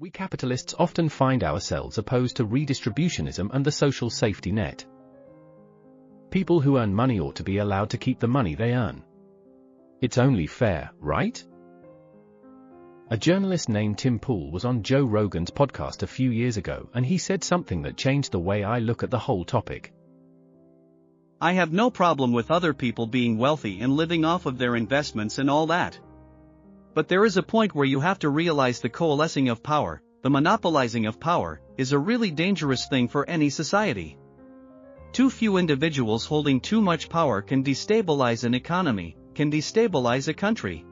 We capitalists often find ourselves opposed to redistributionism and the social safety net. People who earn money ought to be allowed to keep the money they earn. It's only fair, right? A journalist named Tim Pool was on Joe Rogan's podcast a few years ago, and he said something that changed the way I look at the whole topic. I have no problem with other people being wealthy and living off of their investments and all that. But there is a point where you have to realize the coalescing of power, the monopolizing of power, is a really dangerous thing for any society. Too few individuals holding too much power can destabilize an economy, can destabilize a country.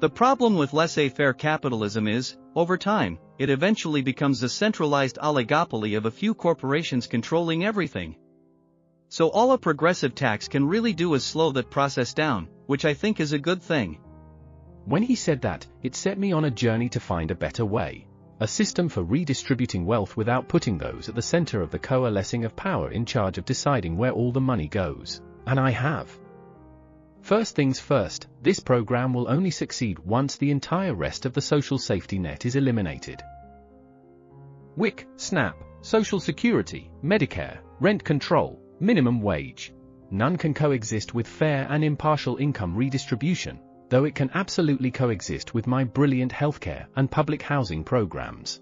The problem with laissez-faire capitalism is, over time, it eventually becomes a centralized oligopoly of a few corporations controlling everything. So all a progressive tax can really do is slow that process down, which I think is a good thing. When he said that, it set me on a journey to find a better way. A system for redistributing wealth without putting those at the center of the coalescing of power in charge of deciding where all the money goes. And I have. First things first, this program will only succeed once the entire rest of the social safety net is eliminated. WIC, SNAP, Social Security, Medicare, rent control, minimum wage. None can coexist with fair and impartial income redistribution, though it can absolutely coexist with my brilliant healthcare and public housing programs.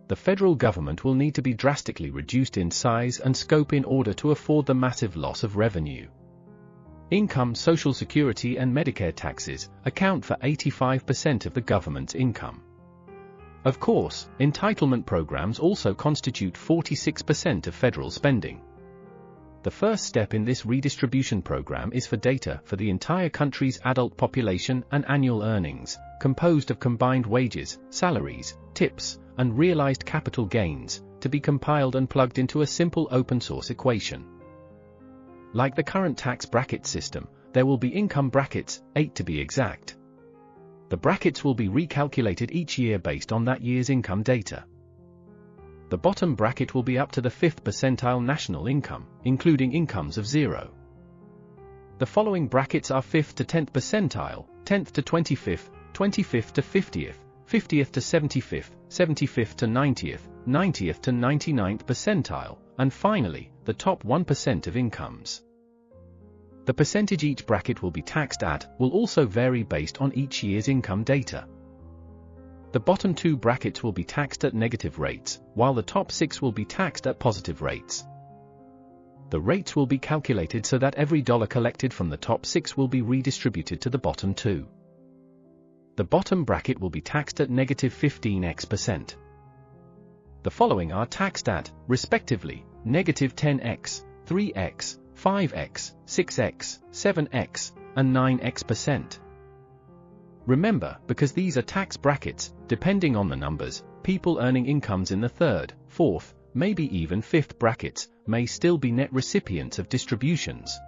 The federal government will need to be drastically reduced in size and scope in order to afford the massive loss of revenue. Income, Social Security and Medicare taxes account for 85% of the government's income. Of course, entitlement programs also constitute 46% of federal spending. The first step in this redistribution program is for data for the entire country's adult population and annual earnings, composed of combined wages, salaries, tips, and realized capital gains, to be compiled and plugged into a simple open-source equation. Like the current tax bracket system, there will be income brackets, 8 to be exact. The brackets will be recalculated each year based on that year's income data. The bottom bracket will be up to the 5th percentile national income, including incomes of 0. The following brackets are 5th to 10th percentile, 10th to 25th, 25th to 50th, 50th to 75th, 75th to 90th, 90th to 99th percentile, and finally, the top 1% of incomes. The percentage each bracket will be taxed at will also vary based on each year's income data. The bottom 2 brackets will be taxed at negative rates, while the top 6 will be taxed at positive rates. The rates will be calculated so that every dollar collected from the top 6 will be redistributed to the bottom 2. The bottom bracket will be taxed at negative 15%. The following are taxed at, respectively, negative 10x, 3x, 5x, 6x, 7x, and 9x%. Remember, because these are tax brackets, depending on the numbers, people earning incomes in the 3rd, 4th, maybe even 5th brackets, may still be net recipients of distributions.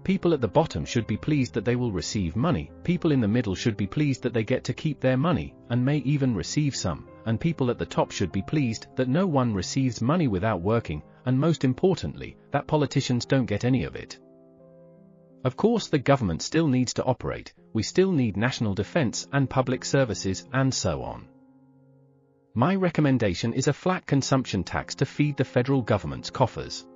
People at the bottom should be pleased that they will receive money, people in the middle should be pleased that they get to keep their money, and may even receive some, and people at the top should be pleased that no one receives money without working, and most importantly, that politicians don't get any of it. Of course, the government still needs to operate, we still need national defense and public services, and so on. My recommendation is a flat consumption tax to feed the federal government's coffers.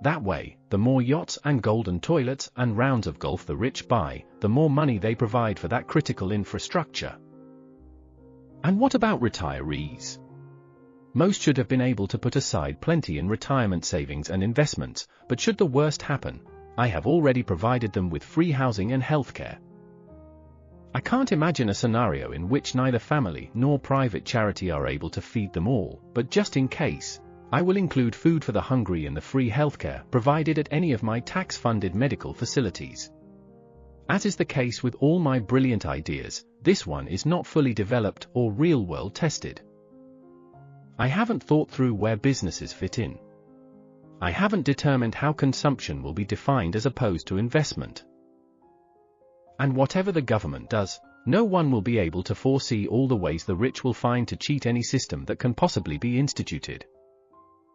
That way, the more yachts and golden toilets and rounds of golf the rich buy, the more money they provide for that critical infrastructure. And what about retirees? Most should have been able to put aside plenty in retirement savings and investments, but should the worst happen, I have already provided them with free housing and healthcare. I can't imagine a scenario in which neither family nor private charity are able to feed them all, but just in case, I will include food for the hungry in the free healthcare provided at any of my tax-funded medical facilities. As is the case with all my brilliant ideas, this one is not fully developed or real-world tested. I haven't thought through where businesses fit in. I haven't determined how consumption will be defined as opposed to investment. And whatever the government does, no one will be able to foresee all the ways the rich will find to cheat any system that can possibly be instituted.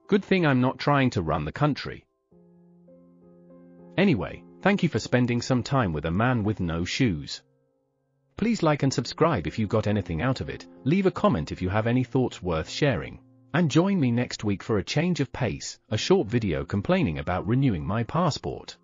Good thing I'm not trying to run the country. Anyway, thank you for spending some time with a man with no shoes. Please like and subscribe if you got anything out of it, leave a comment if you have any thoughts worth sharing. And join me next week for a change of pace, a short video complaining about renewing my passport.